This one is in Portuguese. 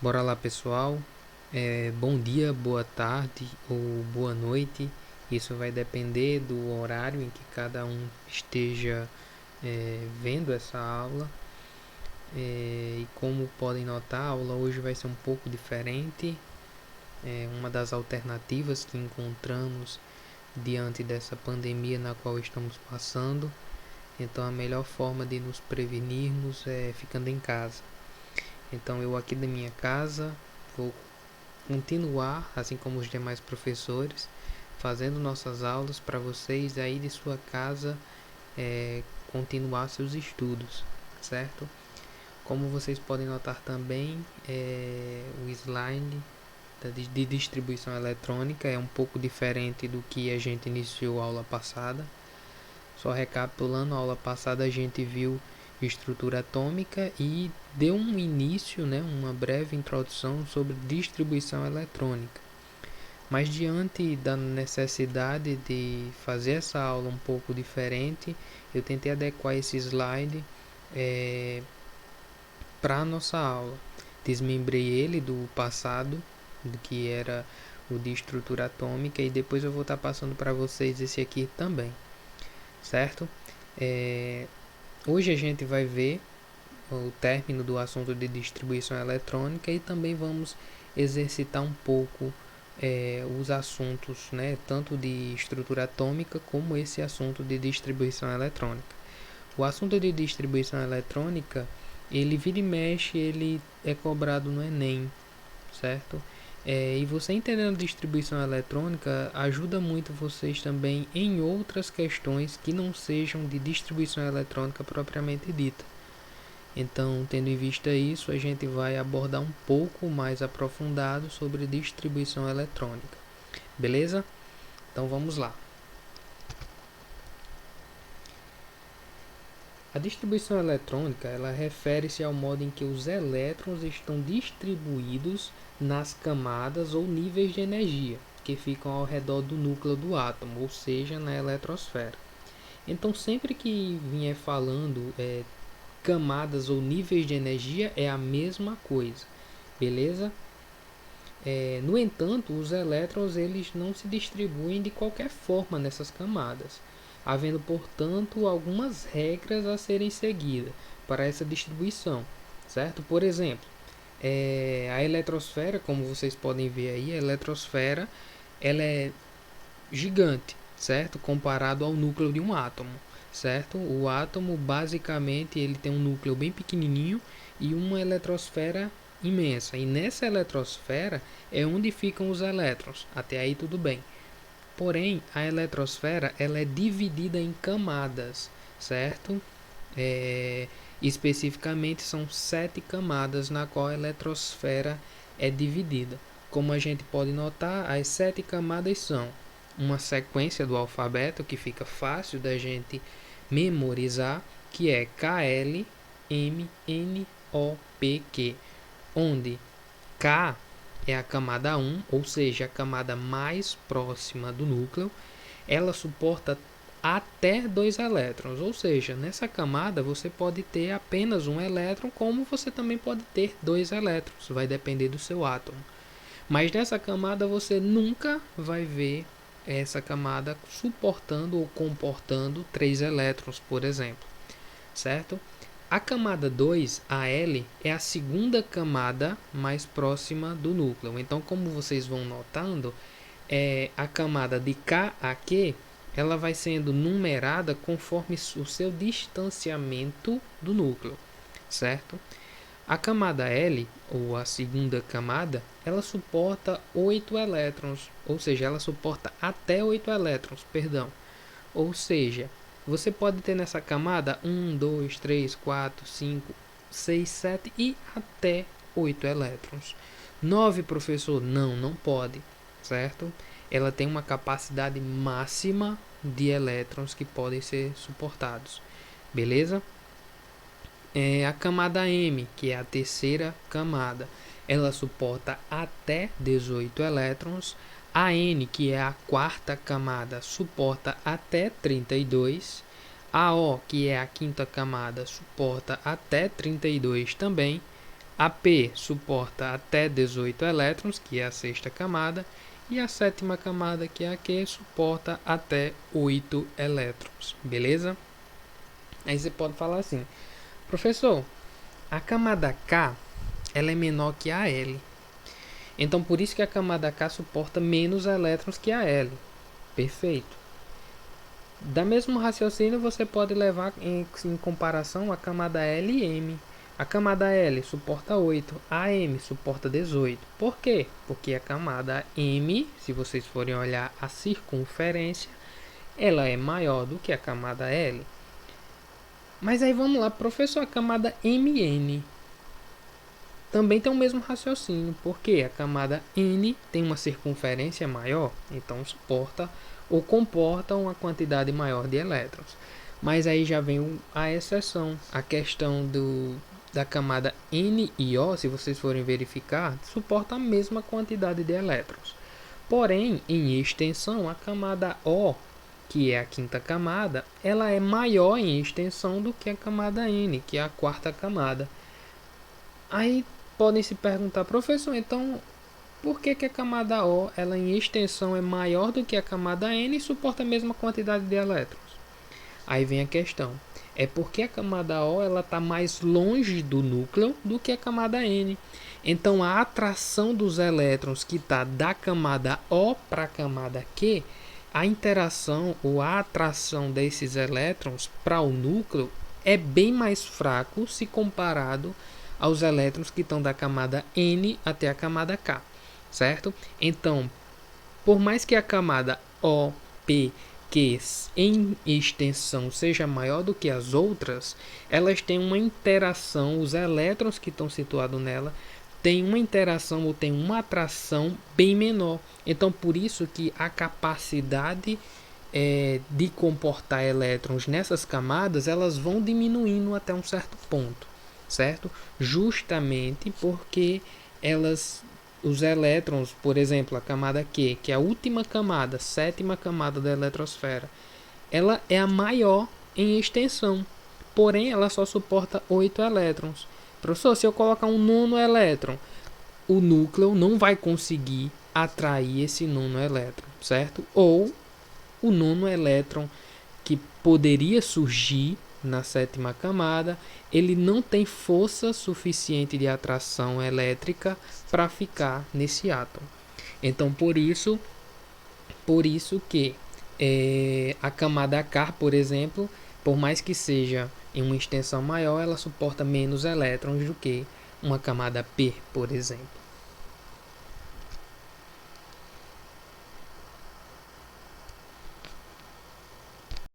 Bora lá, pessoal. Bom dia, boa tarde ou boa noite. Isso vai depender do horário em que cada um esteja vendo essa aula. E como podem notar, a aula hoje vai ser um pouco diferente. Uma das alternativas que encontramos diante dessa pandemia na qual estamos passando. Então, a melhor forma de nos prevenirmos é ficando em casa. Então, eu aqui da minha casa vou continuar, assim como os demais professores, fazendo nossas aulas para vocês aí de sua casa continuar seus estudos, certo? Como vocês podem notar também, o slide de distribuição eletrônica é um pouco diferente do que a gente iniciou a aula passada. Só recapitulando, a aula passada a gente viu estrutura atômica e deu um início, uma breve introdução sobre distribuição eletrônica. Mas diante da necessidade de fazer essa aula um pouco diferente, eu tentei adequar esse slide para a nossa aula. Desmembrei ele do passado, do que era o de estrutura atômica, e depois eu vou estar passando para vocês esse aqui também, certo? Hoje a gente vai ver o término do assunto de distribuição eletrônica e também vamos exercitar um pouco os assuntos, tanto de estrutura atômica como esse assunto de distribuição eletrônica. O assunto de distribuição eletrônica, ele vira e mexe, ele é cobrado no Enem, certo? E você entendendo distribuição eletrônica ajuda muito vocês também em outras questões que não sejam de distribuição eletrônica propriamente dita. Então, tendo em vista isso, a gente vai abordar um pouco mais aprofundado sobre distribuição eletrônica. Beleza? Então vamos lá. A distribuição eletrônica, ela refere-se ao modo em que os elétrons estão distribuídos nas camadas ou níveis de energia que ficam ao redor do núcleo do átomo, ou seja, na eletrosfera. Então, sempre que vier falando camadas ou níveis de energia, é a mesma coisa, beleza? No entanto, os elétrons eles não se distribuem de qualquer forma nessas camadas, havendo, portanto, algumas regras a serem seguidas para essa distribuição, certo? Por exemplo, a eletrosfera, como vocês podem ver aí, a eletrosfera ela é gigante, certo? Comparado ao núcleo de um átomo, certo? O átomo basicamente ele tem um núcleo bem pequenininho e uma eletrosfera imensa. E nessa eletrosfera é onde ficam os elétrons. Até aí tudo bem. Porém, a eletrosfera ela é dividida em camadas, certo? Especificamente são 7 camadas na qual a eletrosfera é dividida. Como a gente pode notar, as 7 camadas são uma sequência do alfabeto que fica fácil da gente memorizar, que é KL, M, N, O, P, Q, onde K é a camada 1, ou seja, a camada mais próxima do núcleo. Ela suporta até 2 elétrons, ou seja, nessa camada você pode ter apenas um elétron, como você também pode ter 2 elétrons, vai depender do seu átomo. Mas nessa camada você nunca vai ver essa camada suportando ou comportando 3 elétrons, por exemplo, certo? A camada 2, a L, é a segunda camada mais próxima do núcleo. Então, como vocês vão notando, a camada de K a Q ela vai sendo numerada conforme o seu distanciamento do núcleo, certo? A camada L, ou a segunda camada, ela suporta 8 elétrons, ou seja, ela suporta até 8 elétrons, perdão. Ou seja, você pode ter nessa camada 1, 2, 3, 4, 5, 6, 7 e até 8 elétrons. 9, professor? Não, não pode, certo? Ela tem uma capacidade máxima de elétrons que podem ser suportados, beleza? A camada M, que é a terceira camada, ela suporta até 18 elétrons. A N, que é a quarta camada, suporta até 32. A O, que é a quinta camada, suporta até 32 também. A P suporta até 18 elétrons, que é a sexta camada, e a sétima camada, que é a Q, suporta até 8 elétrons, beleza? Aí você pode falar assim, professor, a camada K ela é menor que a L, então por isso que a camada K suporta menos elétrons que a L. Perfeito. Da mesmo raciocínio você pode levar em comparação a camada L e M. A camada L suporta 8, a M suporta 18. Por quê? Porque a camada M, se vocês forem olhar a circunferência, ela é maior do que a camada L. Mas aí vamos lá, professor, a camada MN também tem o mesmo raciocínio, porque a camada N tem uma circunferência maior, então suporta ou comporta uma quantidade maior de elétrons. Mas aí já vem a exceção, a questão da camada N e O, se vocês forem verificar, suporta a mesma quantidade de elétrons. Porém, em extensão, a camada O, que é a quinta camada, ela é maior em extensão do que a camada N, que é a quarta camada. Aí podem se perguntar, professor, então por que a camada O ela em extensão é maior do que a camada N e suporta a mesma quantidade de elétrons? Aí vem a questão. É porque a camada O ela está mais longe do núcleo do que a camada N. Então a atração dos elétrons que está da camada O para a camada Q, a interação ou a atração desses elétrons para o núcleo é bem mais fraco se comparado aos elétrons que estão da camada N até a camada K, certo? Então, por mais que a camada O, P, Q em extensão seja maior do que as outras, elas têm uma interação, os elétrons que estão situados nela têm uma interação ou têm uma atração bem menor. Então, por isso que a capacidade de comportar elétrons nessas camadas, elas vão diminuindo até um certo ponto, certo? Justamente porque os elétrons, por exemplo, a camada Q, que é a última camada, sétima camada da eletrosfera, ela é a maior em extensão, porém ela só suporta 8 elétrons. Professor, se eu colocar um nono elétron, o núcleo não vai conseguir atrair esse nono elétron, certo? Ou o nono elétron que poderia surgir na sétima camada, ele não tem força suficiente de atração elétrica para ficar nesse átomo. Então, por isso que a camada K, por exemplo, por mais que seja em uma extensão maior, ela suporta menos elétrons do que uma camada P, por exemplo.